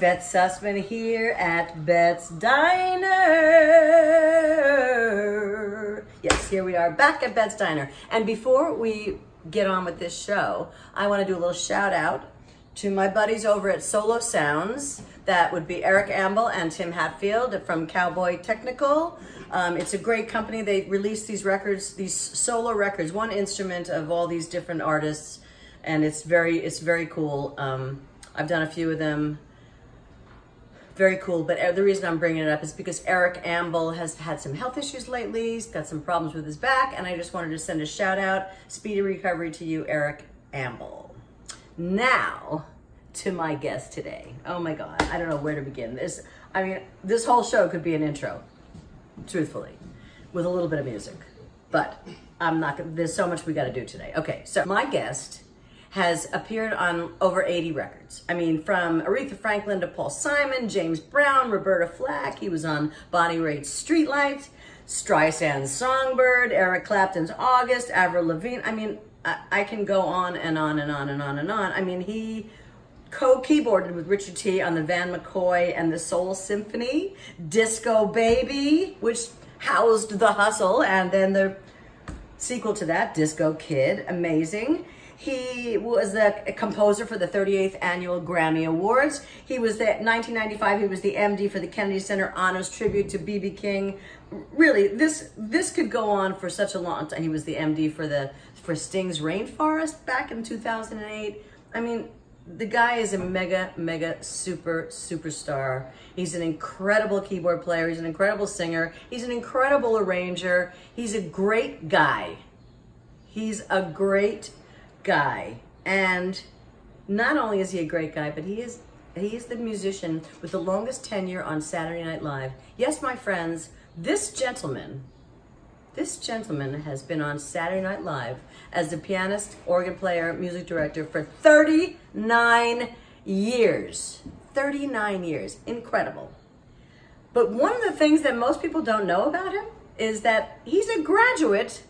Bette Sussman here at Bette's Diner. Yes, here we are back at Bette's Diner. And before we get on with this show, I want to do a little shout out to my buddies over at Solo Sounds. That would be Eric Amble and Tim Hatfield from Cowboy Technical. It's a great company. They release these records, these solo records, one instrument of all these different artists, and it's very cool. I've done a few of them. Very cool, but the reason I'm bringing it up is because Eric Amble has had some health issues lately. He's got some problems with his back, and I just wanted to send a shout out, speedy recovery to you, Eric Amble. Now, to my guest today. Oh my God, I don't know where to begin. This whole show could be an intro, truthfully, with a little bit of music, but there's so much we got to do today. Okay, so my guest has appeared on over 80 records. From Aretha Franklin to Paul Simon, James Brown, Roberta Flack. He was on Bonnie Raitt's Streetlight, Streisand's Songbird, Eric Clapton's August, Avril Lavigne. I can go on and on and on and on and on. He co-keyboarded with Richard T on the Van McCoy and the Soul Symphony, Disco Baby, which housed The Hustle, and then the sequel to that, Disco Kid, amazing. He was the composer for the 38th Annual Grammy Awards. He was 1995, he was the MD for the Kennedy Center Honors Tribute to B.B. King. Really, this could go on for such a long time. He was the MD for Sting's Rainforest back in 2008. The guy is a mega superstar. He's an incredible keyboard player. He's an incredible singer. He's an incredible arranger. He's a great guy. He's a great guy. And not only is he a great guy, but he is the musician with the longest tenure on Saturday Night Live. Yes, my friends, this gentleman has been on Saturday Night Live as the pianist, organ player, music director for 39 years. 39 years. Incredible. But one of the things that most people don't know about him is that he's a graduate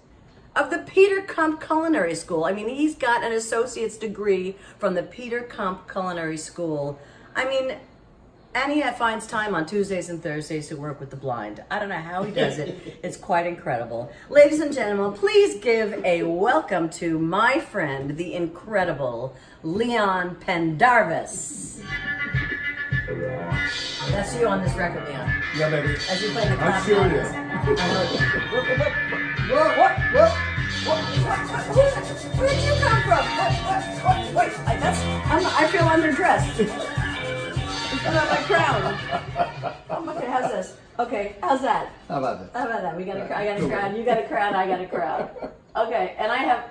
of the Peter Kump Culinary School. He's got an associate's degree from the Peter Kump Culinary School. And he finds time on Tuesdays and Thursdays to work with the blind. I don't know how he does it. It's quite incredible. Ladies and gentlemen, please give a welcome to my friend, the incredible Leon Pendarvis. That's you on this record, Leon. Yeah, baby. As you play the clap. I'm serious. Where did you come from? Wait, I feel underdressed. What about my crown? Okay, how's this? Okay, how's that? How about that? I got I got a crown. You got a crown. I got a crown. Okay, and I have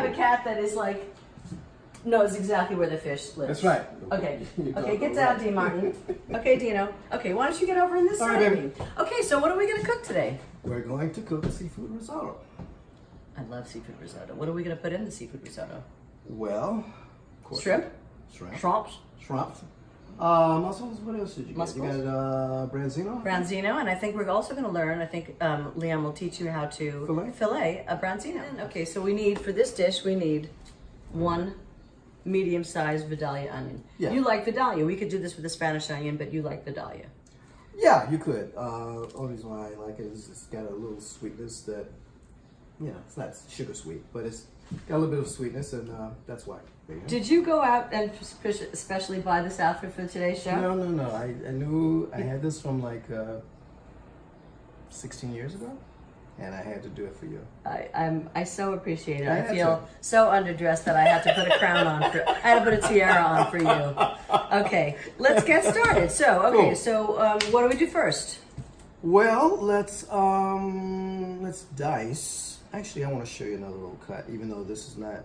a cat that is knows exactly where the fish lives. That's right. Okay, get down, D. Martin. Okay, Dino. Okay, why don't you get over in this All side right, of baby. me? Okay, so what are we gonna cook today? We're going to cook a seafood risotto. I love seafood risotto. What are we gonna put in the seafood risotto? Well, of course. Shrimp? Shrimps. Mussels. What else did you get? Mussels. You got Branzino? Branzino, and I think we're also going to learn, Leon will teach you how to fillet a Branzino. Okay, so for this dish, we need one medium-sized vidalia onion. Yeah. You like vidalia. We could do this with a Spanish onion, but you like vidalia. Yeah, you could. Only reason why I like it is it's got a little sweetness that, it's not sugar sweet, but it's got a little bit of sweetness, and that's why. Did you go out and especially buy this outfit for today's show? No. I knew I had this from 16 years ago, and I had to do it for you. I so appreciate it. I feel so underdressed that I had to put a crown on I had to put a tiara on for you. Okay, let's get started. So what do we do first? Well, let's dice. Actually, I want to show you another little cut, even though this is not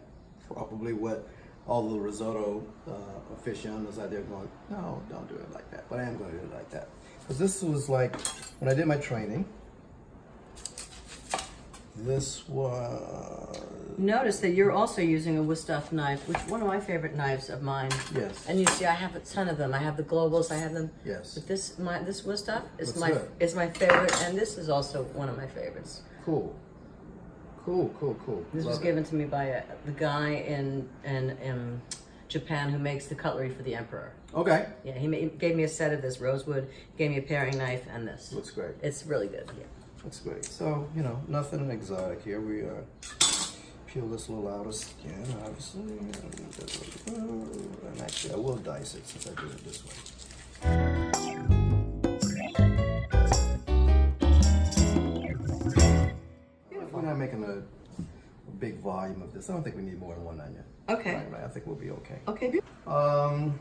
probably what all the risotto aficionados out there going, no, don't do it like that. But I am going to do it like that. Because this was when I did my training, this was... Notice that you're also using a Wusthof knife, which is one of my favorite knives of mine. Yes. And you see, I have a ton of them. I have the globals, I have them. Yes. But this Wusthof is What's my favorite, and this is also one of my favorites. Cool. This was given to me by the guy in Japan who makes the cutlery for the emperor. Okay. Yeah, gave me a set of this rosewood, gave me a paring knife, and this. Looks great. It's really good. Yeah. Looks great. So, you know, nothing exotic here. We peel this little outer skin, obviously. And actually, I will dice it since I did it this way. We're not making a big volume of this. I don't think we need more than one onion. Okay. Right. I think we'll be okay. Okay.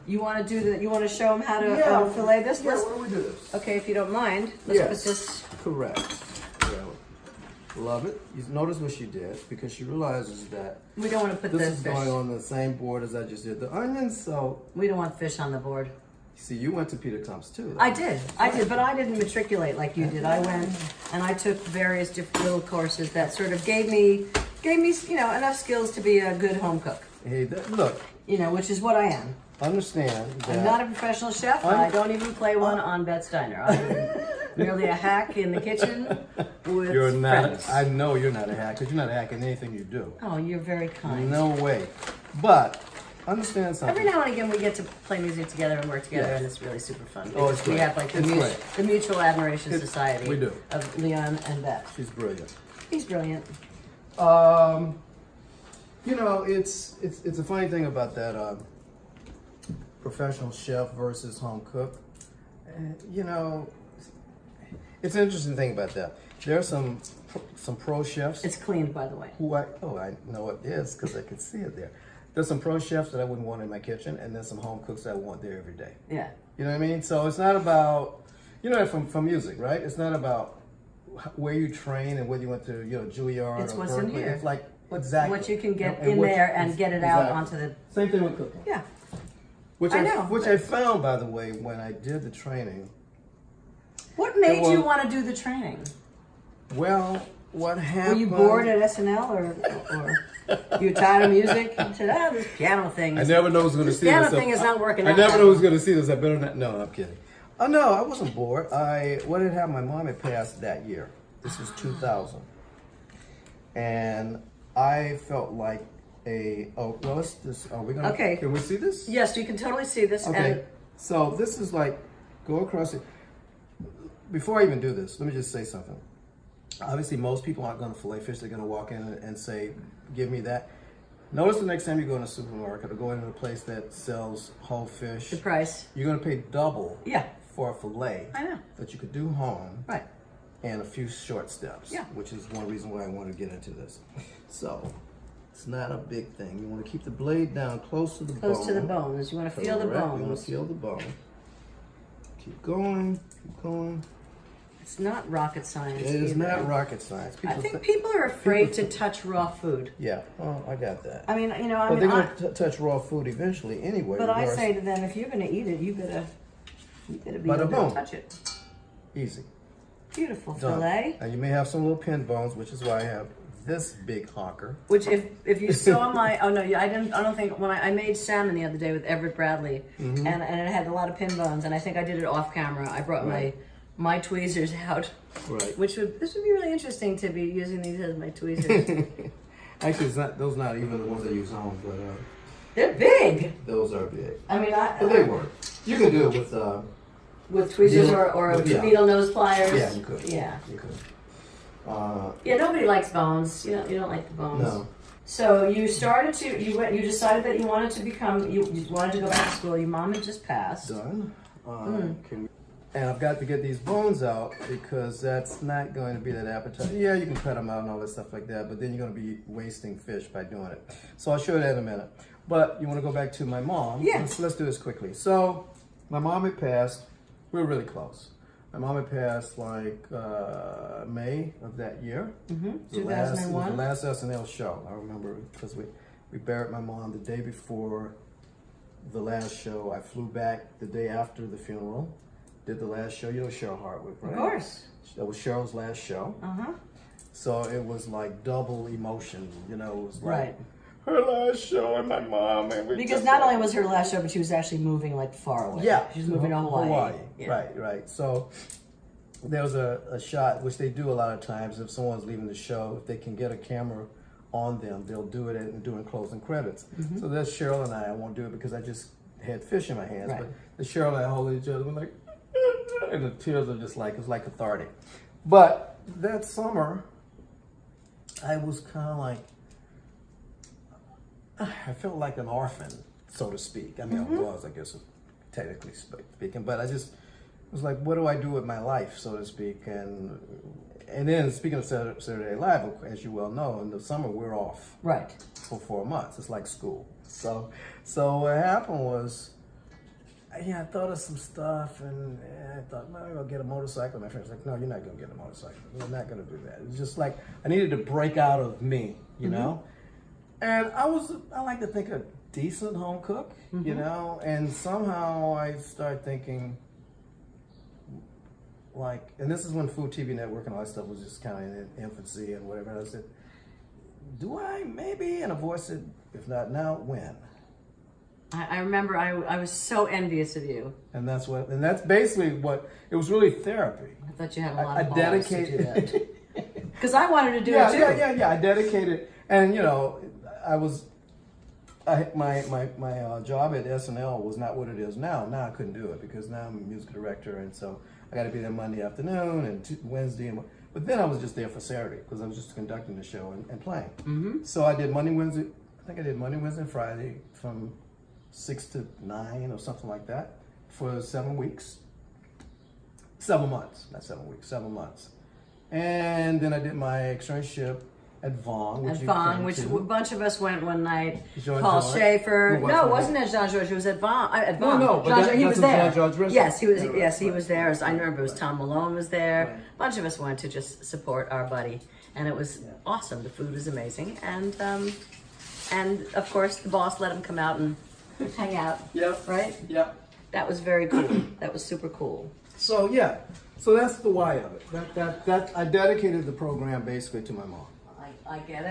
You want to do the? You want to show them how to fillet this? Yeah, why don't we do this? Okay, if you don't mind, let's put this. Correct. Yeah. Love it. You notice what she did because she realizes that We don't want to put this the is fish. going on the same board as I just did the onions. So We don't want fish on the board. see, you went to Peter Clump's too. Though. I did, but I didn't matriculate like you did. I went and I took various different little courses that sort of gave me, you know, enough skills to be a good home cook. Hey, look. You know, which is what I am. Understand that I'm not a professional chef, and I don't even play one on Bette's Diner. I'm merely a hack in the kitchen with you're not. friends. I know you're not a hack because you're not a hack in anything you do. Oh, you're very kind. No way. But understand something. Every now and again, we get to play music together and work together, Yes. and it's really super fun. Oh, it's We great. have like It's great. the Mutual Admiration Society we do. of Leon and Bette. She's brilliant. He's brilliant. You know, it's a funny thing about that professional chef versus home cook. You know, it's an interesting thing about that. There are some pro chefs It's cleaned, by the way. who I know it is because I can see it there. There's some pro chefs that I wouldn't want in my kitchen, and there's some home cooks that I want there every day. Yeah. You know what I mean? So it's not about, you know, from music, right? It's not about where you train and whether you went to, you know, Juilliard It's or what's in Berkeley. here. It's like exactly What you can get And in what- there and get it out exactly. onto the. Same thing with cooking. Yeah. Which I know. Which I found, by the way, when I did the training. What made Well- you want to do the training? Well, what Were happened? you bored at SNL or you were tired of music? You said, this piano thing. I Is, never know who's going to this see piano this. thing is not working I out. never know who's going to see this. I better not. No, I'm kidding. Oh no, I wasn't bored. What had happened? My mom had passed that year. This was 2000, and I felt like are we gonna? Okay. Can we see this? Yes, you can totally see this. Okay. And So this is like go across it. Before I even do this, let me just say something. Obviously, most people aren't going to fillet fish. They're going to walk in and say, "Give me that." Notice the next time you go in a supermarket or go into a place that sells whole fish, the price. you're going to pay double Yeah. for a fillet I know. that you could do home Right. and a few short steps, Yeah. which is one reason why I want to get into this. So it's not a big thing. You want to keep the blade down close to the bone. Close to the bones. You want to feel the Correct. You want bones. to feel the bone. Keep going. Keep going. It's not rocket science. It is either. not rocket science. I think people are afraid to touch raw food. Yeah. Oh, I got that. I mean, you know, But they're going to touch raw food eventually anyway. But I regardless. say to them, if you're going to eat it, you better be Bada able boom. to touch it. Easy. Beautiful Done. fillet. And you may have some little pin bones, which is why I have this big honker. Which, if you saw my, oh no, I don't think when I made salmon the other day with Everett Bradley, Mm-hmm. and it had a lot of pin bones, and I think I did it off camera. I brought my tweezers out, Right. this would be really interesting to be using these as my tweezers. Actually, it's not. Those not even the ones I use home, but They're big. those are big. I mean, But they work. You can do it with tweezers Yeah. or Yeah. needle nose pliers. Yeah, you could. Yeah. You could. Yeah, nobody likes bones. You don't like the bones. No. So you you decided that you wanted to become, you wanted to go back to school. Your mom had just passed. Done. And I've got to get these bones out because that's not going to be that appetizing. Yeah, you can cut them out and all that stuff like that, but then you're going to be wasting fish by doing it. So I'll show you that in a minute. But you want to go back to my mom? Yeah. Let's do this quickly. So my mom had passed. We were really close. My mom had passed like May of that year. Mm-hmm. The last 2001. the last SNL show. I remember because we buried my mom the day before the last show. I flew back the day after the funeral. Did the last show. You know Cheryl Hartwick, right? Of course. That was Cheryl's last show. Uh-huh. So it was like double emotion. You know, it was like Right. her last show and my mom. And we Because just- not only was her last show, but she was actually moving like far away. Yeah, She was moving to Hawaii. Yeah. Right. So there was a shot, which they do a lot of times if someone's leaving the show, if they can get a camera on them. They'll do it during closing credits. Mm-hmm. So there's Cheryl and I won't do it because I just had fish in my hands. Right. But the Cheryl and I holding each other, we're like, and the tears are just like, it's like cathartic. But that summer, I was kind of like, I felt like an orphan, so to speak. I mean, I was, I guess, technically speaking, but I just was like, what do I do with my life, so to speak? And then, speaking of Saturday Night Live, as you well know, in the summer we're off Right. for 4 months. It's like school. So what happened was, I thought of some stuff, and I thought, well, I'll get a motorcycle. My friend's like, no, you're not going to get a motorcycle. You're not going to do that. It's just like, I needed to break out of me, you know? And I like to think a decent home cook, you know? And somehow I started thinking, like, and this is when Food TV Network and all that stuff was just kind of in infancy and whatever. And I said, do I maybe? And a voice said, if not now, when? I remember I was so envious of you. And that's basically what, it was really therapy. I thought you had a lot of balls to do that. Because I wanted to do Yeah, it too. yeah. I dedicated, and you know, my job at SNL was not what it is now. Now I couldn't do it because now I'm a music director, and so I got to be there Monday afternoon and Wednesday. But then I was just there for Saturday because I was just conducting the show and playing. Mm-hmm. So I did Monday, Wednesday. I think I did Monday, Wednesday, and Friday from 6 to 9 or something like that for 7 weeks. 7 months, not 7 weeks, 7 months. And then I did my externship at Vaughn, which a bunch of us went one night. Jean Paul George? Schaefer. Who was No, it it? wasn't at Jean George. It was at Vaughn. No, but he was that's there. Jean George restaurant. Yes, he was. Yeah, right, Yes, he right. was there. I remember it was Tom Malone was there. Right. A bunch of us went to just support our buddy, and it was awesome. The food was amazing, and of course the boss let him come out and hang out. Yep. Right. Yep. That was very cool. That was super cool. So yeah, so that's the why of it. That I dedicated the program basically to my mom. I get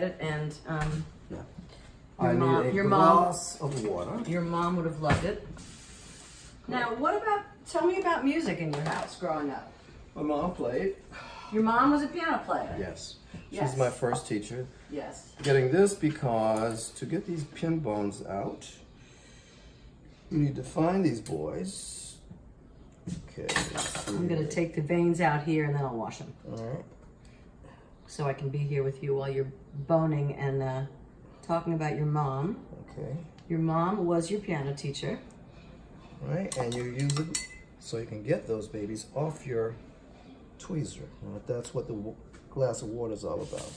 it, and Yeah. Your I mom- need a your mom- glass of water. your mom would have loved it. Now, tell me about music in your house growing up. My mom played. Your mom was a piano player. Yes. Yes. She's my first teacher. Yes. Getting this because to get these pin bones out, you need to find these boys. Okay. I'm going to take the veins out here and then I'll wash them. All right. So I can be here with you while you're boning and talking about your mom. Okay. Your mom was your piano teacher. All right, and you use it so you can get those babies off your tweezer. That's what the glass of water is all about.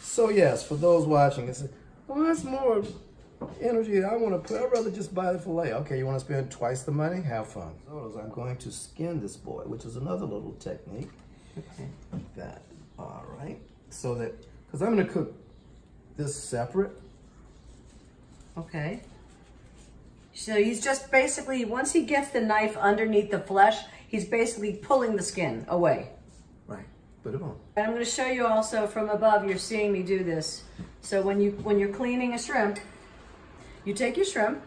So yes, for those watching, it's well, that's more energy I want to put. I'd rather just buy the fillet. Okay, you want to spend twice the money? Have fun. So I'm going to skin this boy, which is another little technique. Okay. Like that. All right. So that, because I'm going to cook this separate. Okay. So he's just basically, once he gets the knife underneath the flesh, he's basically pulling the skin away. Right. Put it on. And I'm going to show you also from above, you're seeing me do this. So when you're cleaning a shrimp, you take your shrimp,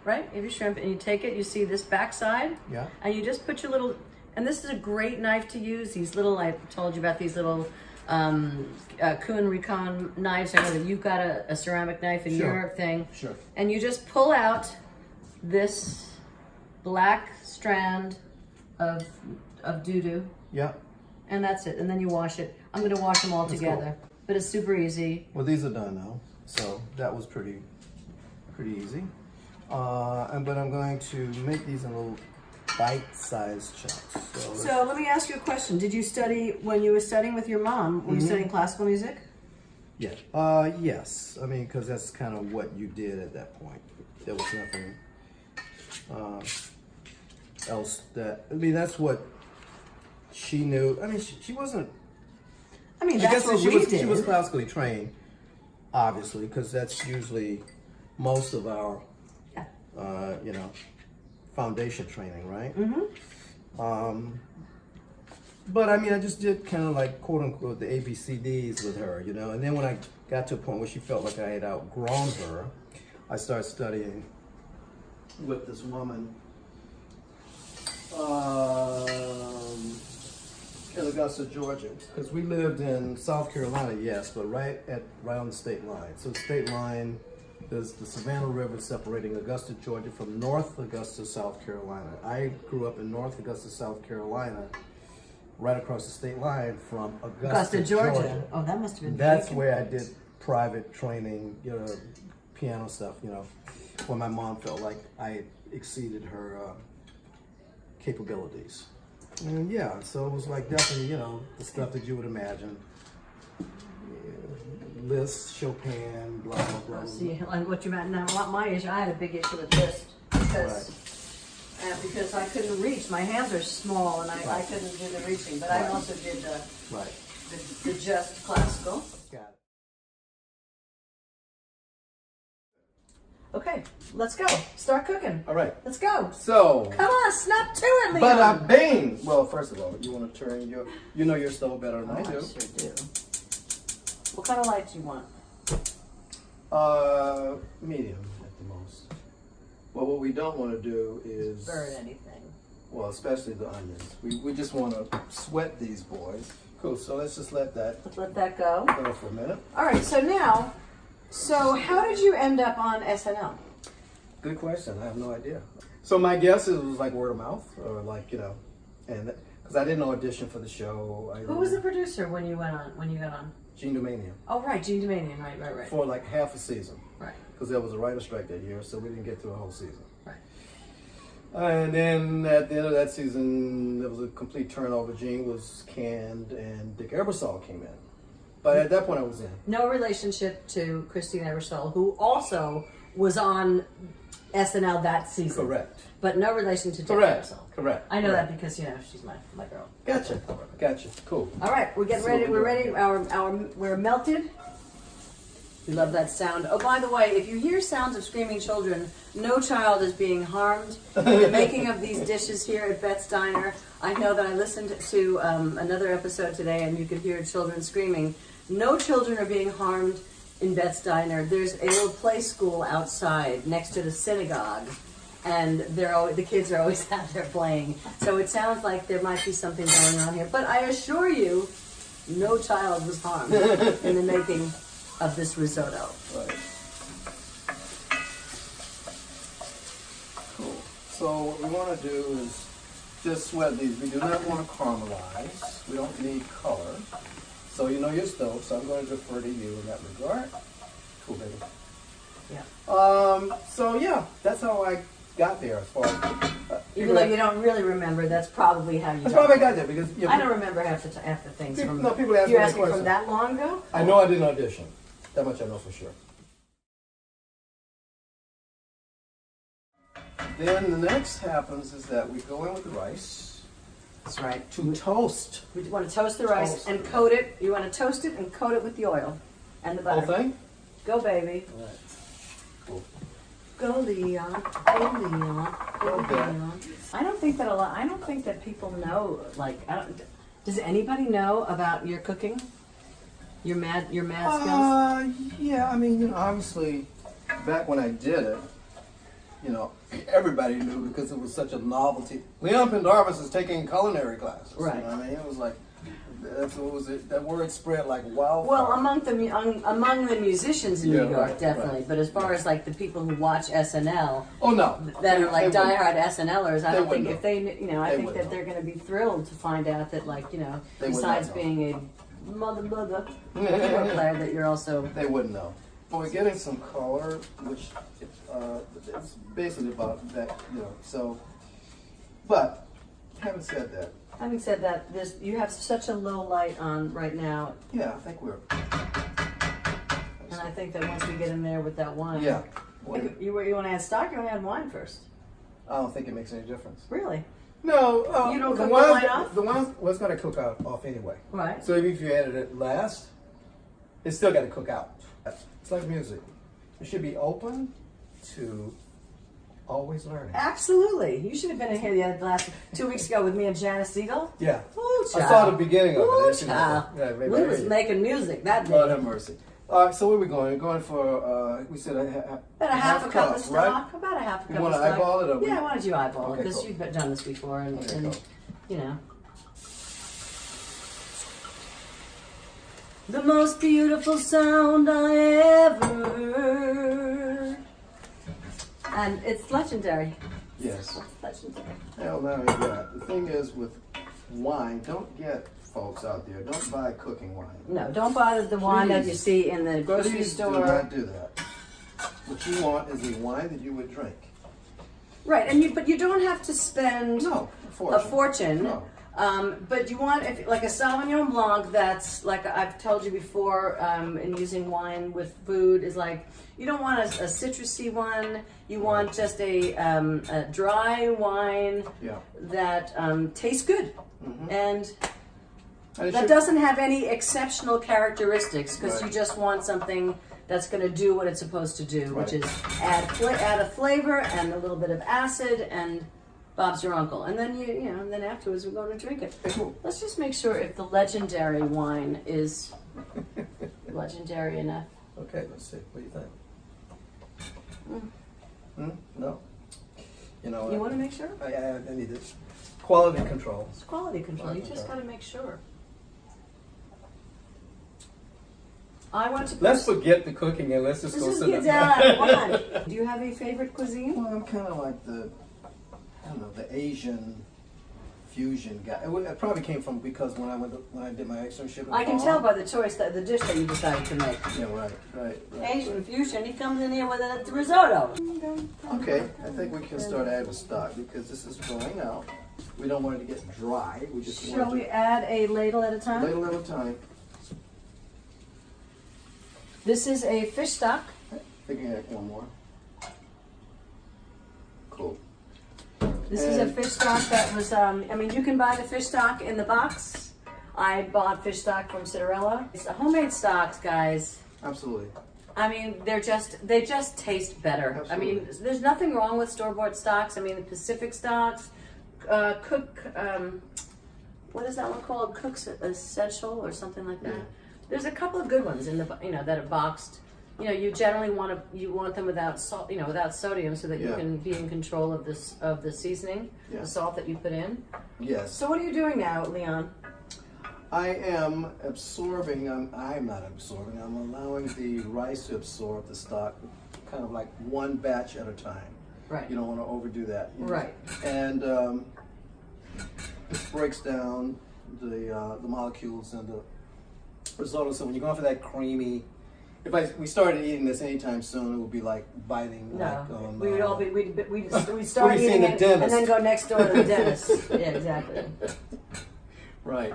right? You have your shrimp and you take it, you see this backside? Yeah. And you just put your little, and this is a great knife to use. These little, I told you about these little Culinary knives. I know that you've got a ceramic knife in Sure. your thing. Sure. And you just pull out this black strand of doo-doo. Yeah. And that's it. And then you wash it. I'm going to wash them all That's together. cool. But it's super easy. Well, these are done now, so that was pretty easy. But I'm going to make these in little bite-sized chunks. So let me ask you a question. Did you study, when you were studying with your mom, were you studying classical music? yeah, yes. I mean, because that's kind of what you did at that point. There was nothing else that. I mean, that's what she knew. I mean, she wasn't. I mean, I that's guess what she we was. did. She was classically trained, obviously, because that's usually most of our, Yeah. foundation training, right? But I mean, I just did kind of like quote unquote the ABCDs with her, and then when I got to a point where she felt like I had outgrown her, I started studying with this woman. in Augusta, Georgia, because we lived in South Carolina, yes, but right on the state line. So the state line, there's the Savannah River separating Augusta, Georgia from North Augusta, South Carolina. I grew up in North Augusta, South Carolina, right across the state line from Augusta, Georgia. Oh, that must have been. That's big. where I did private training, piano stuff, when my mom felt like I exceeded her capabilities. And yeah, so it was like definitely, the stuff that you would imagine. Liszt, Chopin, blah, blah, blah. See, like what you meant. Now, my issue, I had a big issue with Liszt because I couldn't reach. My hands are small and I couldn't do the reaching. But I also did the just classical. Got it. Okay, let's go. Start cooking. All right. Let's go. So. Come on, snap to it, Leon. But bang! Well, first of all, you want to turn your stove better than I do. I sure do. What kind of light do you want? Medium at the most. Well, what we don't want to do is burn anything. Well, especially the onions. We just want to sweat these boys. Cool. So let's just let that go for a minute. All right. So how did you end up on SNL? Good question. I have no idea. So my guess is it was like word of mouth, or and because I didn't audition for the show. Who was the producer when you got on? Gene Dumanian. Oh, right, Gene Dumanian. Right. For like half a season. Right. Because there was a writer's strike that year, so we didn't get through a whole season. Right. And then at the end of that season, there was a complete turnover. Gene was canned, and Dick Ebersol came in. But at that point, I was in. No relationship to Christine Ebersol, who also was on SNL that season. Correct. But no relation to Dick Ebersol. Correct. I know that because she's my girl. Gotcha. Cool. All right, we're getting ready. We're ready. We're melted. We love that sound. Oh, by the way, if you hear sounds of screaming children, no child is being harmed in the making of these dishes here at Bette's Diner. I know that I listened to another episode today, and you could hear children screaming. No children are being harmed in Bette's Diner. There's a little play school outside next to the synagogue, and the kids are always out there playing. So it sounds like there might be something going on here. But I assure you, no child was harmed in the making of this risotto. Right. Cool. So what we want to do is just sweat these. We do not want to caramelize. We don't need color. So you know your stove, so I'm going to defer to you in that regard. Cool, baby. Yeah. So yeah, that's how I got there as far as... Even though you don't really remember, that's probably how you That's probably got there because... I don't remember half the things people, from... No, people ask you me asked me that from that long ago? I know I didn't audition. That much I know for sure. Then the next happens is that we go in with the rice. That's right. To toast. We want to toast the rice and coat it. You want to toast it and coat it with the oil and the butter. Whole thing? Go, baby. All right. Cool. Go, Leon. Go, Leon. Go, Okay. Leon. I don't think that people know. Does anybody know about your cooking? Your mad skills? Yeah. I mean, obviously, back when I did it, everybody knew because it was such a novelty. Leon Pendarvis is taking culinary classes. Right. You know what I mean, it was like that word spread like wildfire. Well, among the musicians in New York, right, definitely. right. But as far as like the people who watch SNL, that are like they diehard SNLers, I don't think if they, I think that know. they're going to be thrilled to find out that, besides being a mother keyboard player, that you're also. They wouldn't know. But we're getting some color, which it's basically about that, So, but having said that. Having said that, you have such a low light on right now. Yeah, I think we're. And I think that once we get in there with that wine. Yeah. You want to add stock or you want to add wine first? I don't think it makes any difference. Really? No. You don't cook the wine off? The wine was going to cook off anyway. Right. So even if you added it last, it's still got to cook out. It's like music. You should be open to always learning. Absolutely. You should have been in here the last 2 weeks ago with me and Janice Siegel. Yeah. Ooh, I saw the beginning of Ooh, it. child. Yeah, We was making music that day. Lord have mercy. All right, so where are we going? We're going for, we said about a half a cup of stock. right? About a half a cup of stock. You want to eyeball it? Or yeah, why don't you eyeball it? Okay, Because cool. you've done this before. And cool. you know. The most beautiful sound I ever heard. And it's legendary. Yes. Legendary. Hell no, yeah. The thing is with wine, don't get folks out there, don't buy cooking wine. No, don't buy the wine that you Please. see in the grocery Please store. do not do that. What you want is a wine that you would drink. Right, but you don't have to spend No, a fortune. No. But you want, like a Sauvignon Blanc that's, like I've told you before, in using wine with food, is like, you don't want a citrusy one. You want just a dry wine that tastes good. And that doesn't have any exceptional characteristics, because you just want something that's going to do what it's supposed to do, which is add a flavor and a little bit of acid, and Bob's your uncle. And then and then afterwards we're going to drink it. Let's just make sure if the legendary wine is legendary enough. Okay, let's see. What do you think? No. You know. You want to make sure? I need this. Quality control. It's quality control. You just got to make sure. I want to. Let's forget the cooking and let's just go sit get down. Wine. Do you have a favorite cuisine? Well, I'm kind of like the Asian fusion guy. It probably came from because when I did my externship. I can tell by the choice that the dish that you decided to make. Yeah, right. Asian fusion. He comes in here with a risotto. Okay, I think we can start adding the stock because this is drying out. We don't want it to get dry. We just Shall we add a ladle at a time? ladle at a time. This is a fish stock. I think I have one more. Cool. This is a fish stock that was, you can buy the fish stock in the box. I bought fish stock from Cinderella. It's the homemade stocks, guys. Absolutely. I mean, they just taste better. Absolutely. I mean, there's nothing wrong with store-bought stocks. I mean, the Pacific stocks, what is that one called? Cook's Essential or something like that. Yeah. There's a couple of good ones in the, that are boxed. You generally want them without salt, without sodium, so that you can be in control of the seasoning, the salt that you put in. Yes. So what are you doing now, Leon? I am absorbing. I'm not absorbing. I'm allowing the rice to absorb the stock, kind of like one batch at a time. Right. You don't want to overdo that. Right. And this breaks down the molecules and the risotto. So when you're going for that creamy, if we started eating this anytime soon, it would be like biting. No, like, we would all be. We'd start We'd eating see it the and then go next door to the dentist. Yeah, exactly. Right.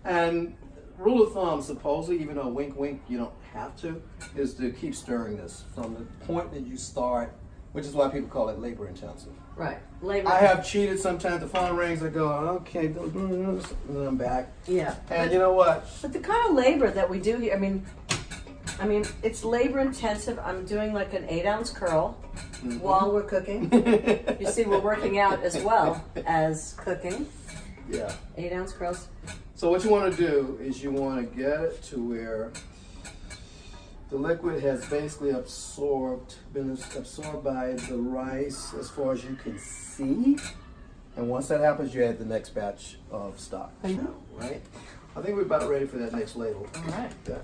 And rule of thumb, supposedly, even though wink, wink, you don't have to, is to keep stirring this from the point that you start, which is why people call it labor intensive. Right. Labor. I have cheated sometimes. The phone rings. I go, okay, and then I'm back. Yeah. And you know what? But the kind of labor that we do here, I mean, it's labor intensive. I'm doing like an 8-ounce curl while we're cooking. You see, we're working out as well as cooking. Yeah. 8-ounce curls. So what you want to do is you want to get it to where the liquid has basically been absorbed by the rice as far as you can see. And once that happens, you add the next batch of stock. Right? I think we're about ready for that next ladle. All right. Yeah.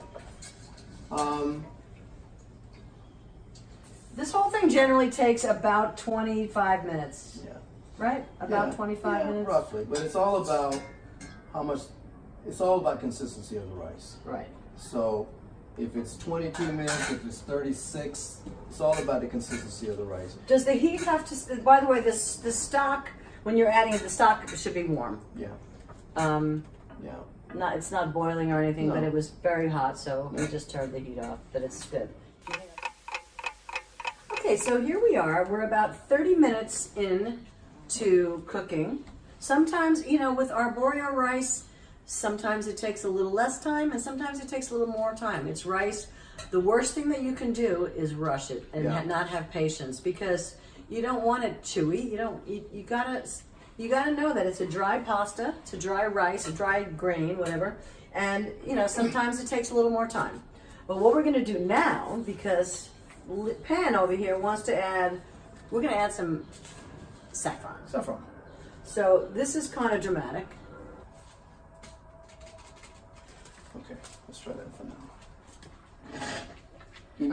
This whole thing generally takes about 25 minutes. Yeah. Right? About 25 minutes? Roughly. But it's all about it's all about consistency of the rice. Right. So if it's 22 minutes, if it's 36, it's all about the consistency of the rice. Does the heat have to, by the way, the stock, when you're adding it, the stock should be warm. Yeah. Yeah. It's not boiling or anything, No. but it was very hot, so we just turned the heat off, but it's good. Okay, so here we are. We're about 30 minutes in to cooking. Sometimes, with Arborio rice, sometimes it takes a little less time and sometimes it takes a little more time. It's rice. The worst thing that you can do is rush it and not have patience, because you don't want it chewy. You gotta know that it's a dry pasta, it's a dry rice, a dry grain, whatever. And sometimes it takes a little more time. But what we're gonna do now, because Pan over here wants to add, we're gonna add some saffron. Saffron. So this is kind of dramatic. Okay. Let's try that for now.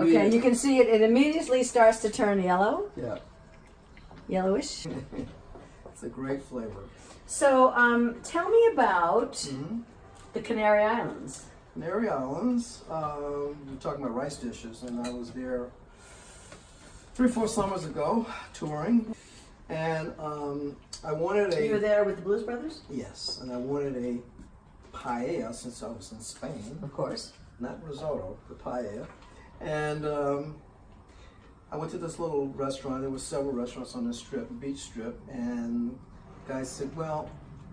Okay, you can see it immediately starts to turn yellow, Yeah, yellowish. it's a great flavor. So tell me about Mm-hmm. the Canary Islands. Canary Islands, we're talking about rice dishes, and I was there 3-4 summers ago touring, and I wanted You were a, there with the Blues Brothers? yes, and I wanted a paella since I was in Spain, Of course. not risotto, the paella, and I went to this little restaurant. There were several restaurants on this strip, beach strip, and the guy said, well,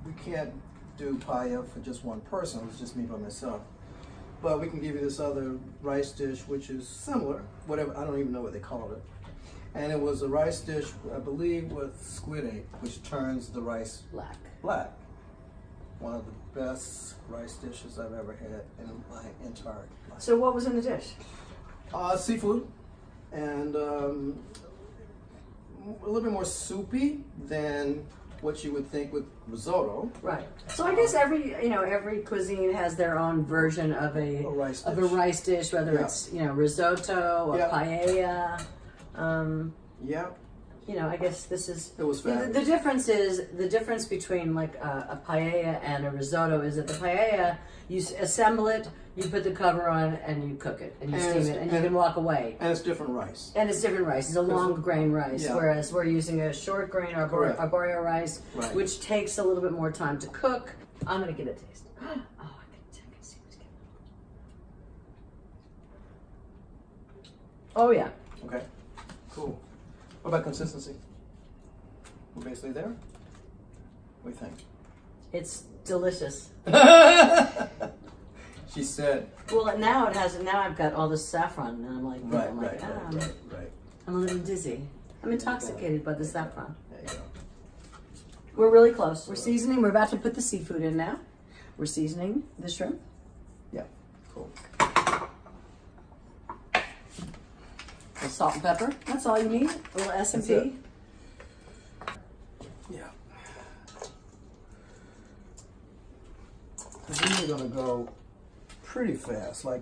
we can't do paella for just one person. It was just me by myself. But we can give you this other rice dish, which is similar, whatever, I don't even know what they called it. And it was a rice dish, I believe, with squid ink, which turns the rice Black. black. One of the best rice dishes I've ever had in my entire life. So what was in the dish? Seafood, and a little bit more soupy than what you would think with risotto. Right. So I guess every cuisine has their own version of a rice dish. a rice dish, whether Yeah. it's risotto or Yeah. paella. Yeah, I guess this is it was the fabulous. difference between like a paella and a risotto is that the paella you assemble it, you put the cover on, and you cook it, and you steam it, and you can walk away. And it's different rice. And it's different rice. It's a long grain rice, Yeah. whereas we're using a short grain Correct. arborio rice, Right. which takes a little bit more time to cook. I'm gonna give it a taste. Oh, I can see what's getting. Oh yeah. Okay, cool. What about consistency? We're basically there? What do you think? It's delicious. She said. Well, now it has. Now I've got all this saffron, and I'm like, Right. I'm a little dizzy. I'm intoxicated by the saffron. There you go. We're really close. We're seasoning. We're about to put the seafood in now. We're seasoning the shrimp. Yeah, cool. The salt and pepper. That's all you need. A little S&P. That's it. Yeah. These are gonna go pretty fast, like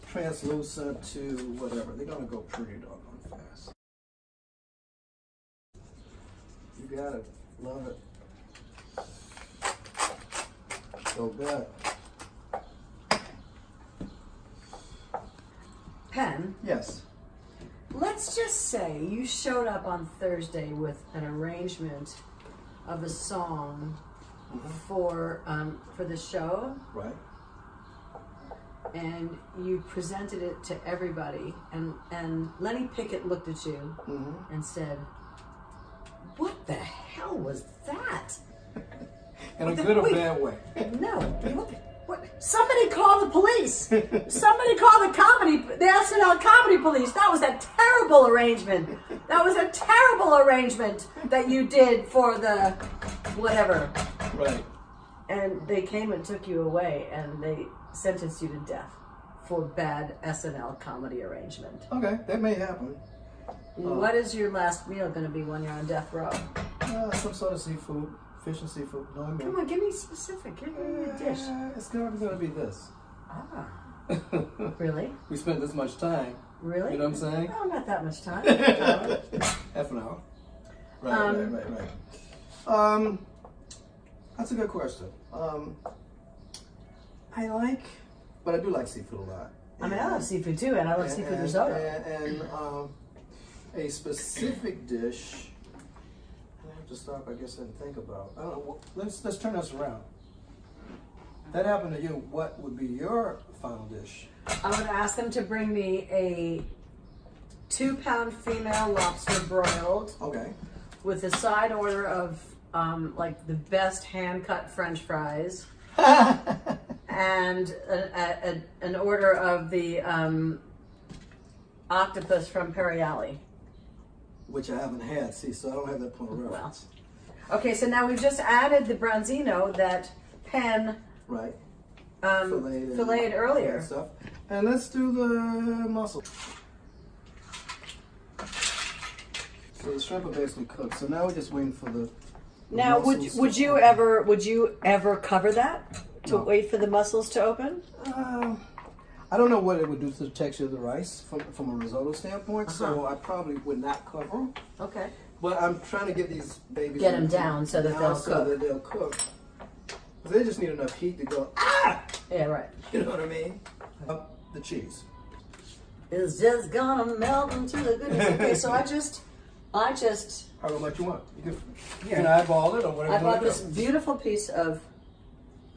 translucent to whatever. They're gonna go pretty doggone fast. You got it. Love it. So good. Penn, Yes. let's just say you showed up on Thursday with an arrangement of a song for the show, Right. and you presented it to everybody, and Lenny Pickett looked at you and said, "What the hell was that?" In a good or bad way. No, what? Somebody call the police. Somebody call the SNL comedy police. That was a terrible arrangement. That was a terrible arrangement that you did for the whatever. Right. And they came and took you away, and they sentenced you to death for bad SNL comedy arrangement. Okay, that may happen. What is your last meal going to be when you're on death row? Some sort of seafood, fish and seafood. No, I mean. Come on, give me specific. Give me a dish. It's going to be this. Ah, really? We spent this much time. Really? You know what I'm saying? No, not that much time. Half an hour. Right. That's a good question. I do like seafood a lot. I mean, I love seafood too, and I love seafood risotto. And a specific dish, I have to stop, I guess, and think about. I don't know. Let's turn this around. That happened to you. What would be your final dish? I'm going to ask them to bring me a 2-pound female lobster broiled Okay. with a side order of like the best hand-cut French fries and an order of the octopus from Perry. Which I haven't had, see, so I don't have that point of reference. Okay, so now we've just added the Branzino that Penn Right. filleted earlier. And stuff. And let's do the mussel. So the shrimp are basically cooked. So now we're just waiting for the Now, mussels would to you open. ever cover that to wait for the mussels to open? I don't know what it would do to the texture of the rice from a risotto standpoint, so I probably would not cover them. Okay. But I'm trying to get these babies Get them down so that they'll cook. They just need enough heat to go, ah! Yeah, right. You know what I mean? The cheese. It's just gonna melt into the goodness. Okay, so I just. However much you want. You can eyeball it or whatever. I bought this beautiful piece of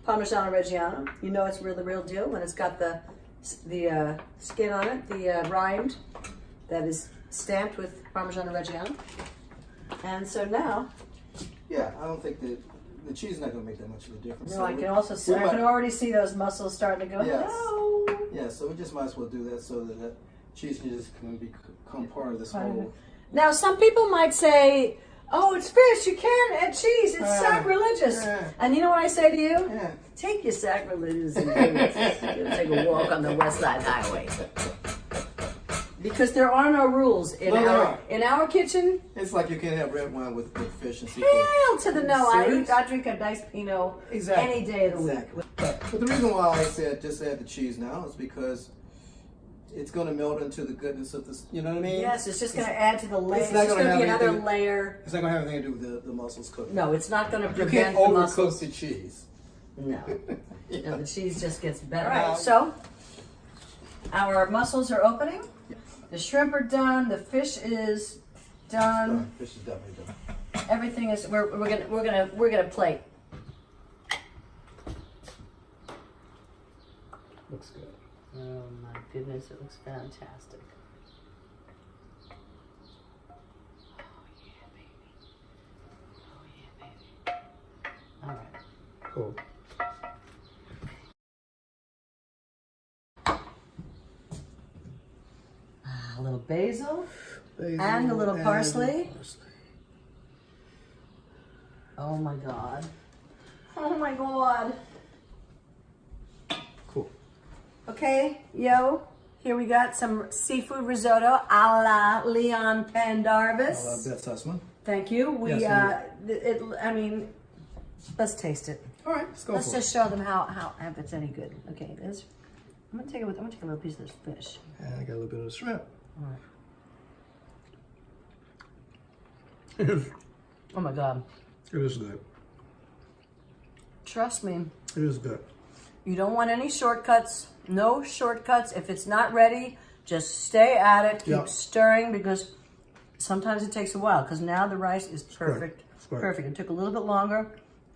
Parmigiano Reggiano. You know it's the real deal when it's got the skin on it, the rind that is stamped with Parmigiano Reggiano. And so now. Yeah, I don't think that the cheese is not going to make that much of a difference. No, so I can also see. I can already see those mussels starting to go. Yes. Hello. Yeah, so we just might as well do that so that cheese can just become part of this whole. Now, some people might say, "Oh, it's fish. You can't add cheese. It's sacrilegious." Yeah. And you know what I say to you? Yeah. Take your sacrilegious and take a walk on the West Side Highway. Because there are no rules in our kitchen. It's like you can't have red wine with fish and seafood. Hell to the no! Serious? I drink a nice Pinot any day of the week. But the reason why I said just add the cheese now is because it's going to melt into the goodness of this. You know what I mean? Yes, it's just going to add to the layer. It's It's not just gonna going to be have another anything- layer. It's not going to have anything to do with the mussels cooking. No, it's not going to You prevent can't the mussels. overcook the cheese. No. Yeah. No, the cheese just gets better. All right, so our mussels are opening. The shrimp are done. The fish is done. Fish is definitely done. Everything is. We're gonna plate. Looks good. Oh my goodness, it looks fantastic. Oh yeah, baby. All right. Cool. A little basil and a little parsley. Oh my god. Oh my god. Cool. Okay, yo, here we got some seafood risotto a la Leon Pendarvis. Bette Sussman. Thank you. Yes, I mean, let's taste it. All right, let's go Let's for just show them how if it's any good. Okay, this. I'm gonna take a little piece of this fish. And I got a little bit of the shrimp. All right. Oh my god. It is good. Trust me. It is good. You don't want any shortcuts. No shortcuts. If it's not ready, just stay at it. Keep stirring because sometimes it takes a while. Because now the rice is perfect. Perfect. It took a little bit longer.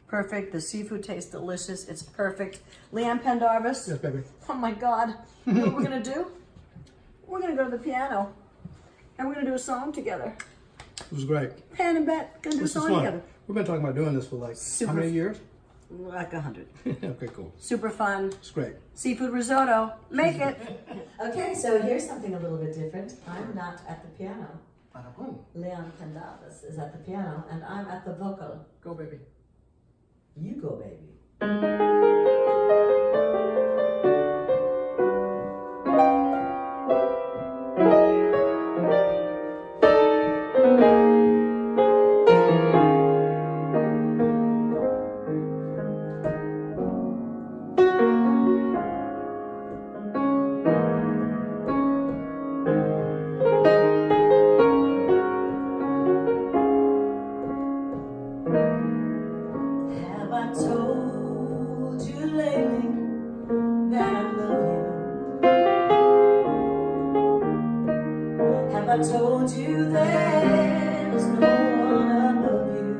Perfect. The seafood tastes delicious. It's perfect. Leon Pendarvis. Yes, baby. Oh my God. You know what we're gonna do? We're gonna go to the piano, and we're gonna do a song together. It was great. Pan and Bet gonna do a This is song fun. together. We've been talking about doing this for like how many years? Like 100. Okay, cool. Super fun. It's great. Seafood risotto. Make it. Okay, so here's something a little bit different. I'm not at the piano. Leon Pendarvis is at the piano, and I'm at the vocal. Go, baby. You go, baby. Have I told you lately that I love you? Have I told you there's no one above you?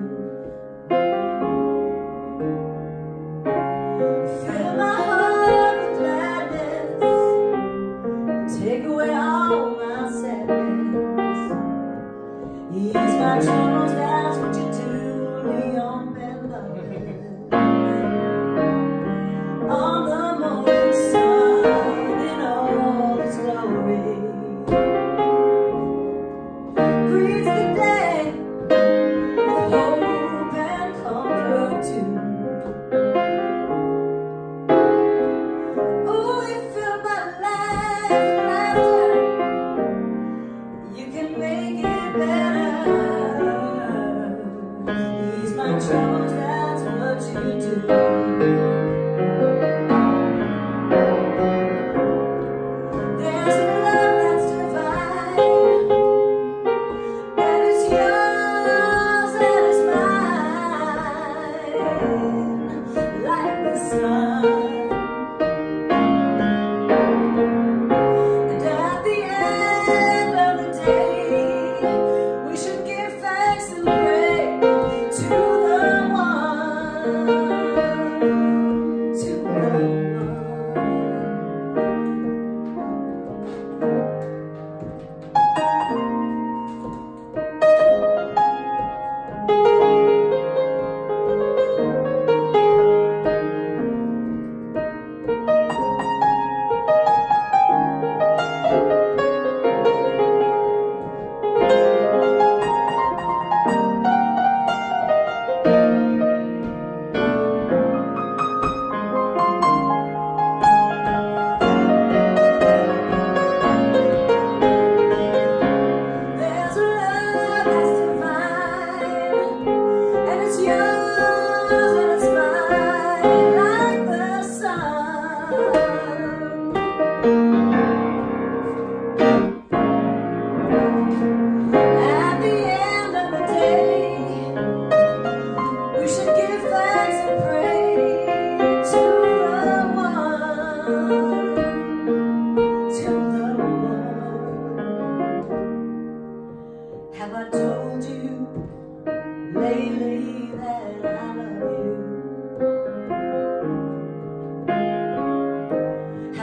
Fill my heart with gladness, take away all my sadness, ease my troubles, that's what you do. Leon Pendarvis. On the morning sun in all its glory, greets the day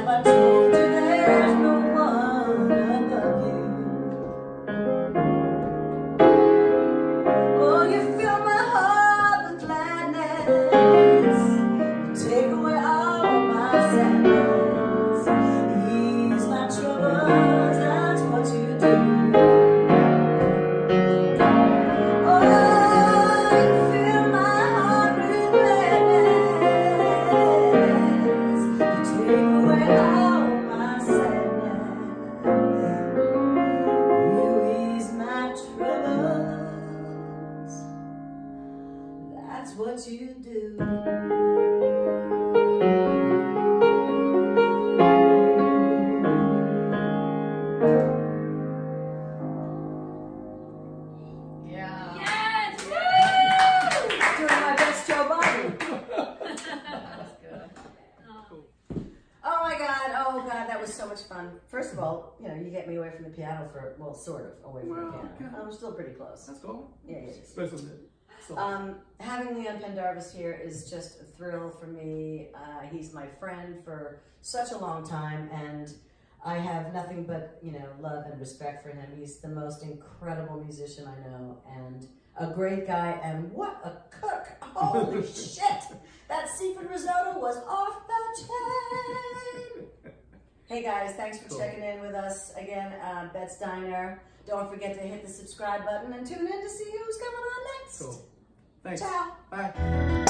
Have I told you there's no one above you? Oh, you fill my heart with gladness. You take away all my sadness. Ease my troubles, that's what you do. Oh, you fill my heart with gladness. You take away all my sadness. You ease my troubles. That's what you do. Yes! Woo! Doing my best Joe Biden. That's good. Oh my God, that was so much fun. First of all, you know, you get me away from the piano for, well, sort of away from the piano. okay. I'm still pretty close. That's cool. Yeah, yeah. Special bit. So, Having Leon Pendarvis here is just a thrill for me. He's my friend for such a long time, and I have nothing but, you know, love and respect for him. He's the most incredible musician I know, and a great guy, and what a cook! Holy shit! That seafood risotto was off the chain! Hey guys, thanks for checking in with us again, Bette's Diner. Don't forget to hit the subscribe button and tune in to see who's coming on next. cool. Thanks. Ciao. Bye.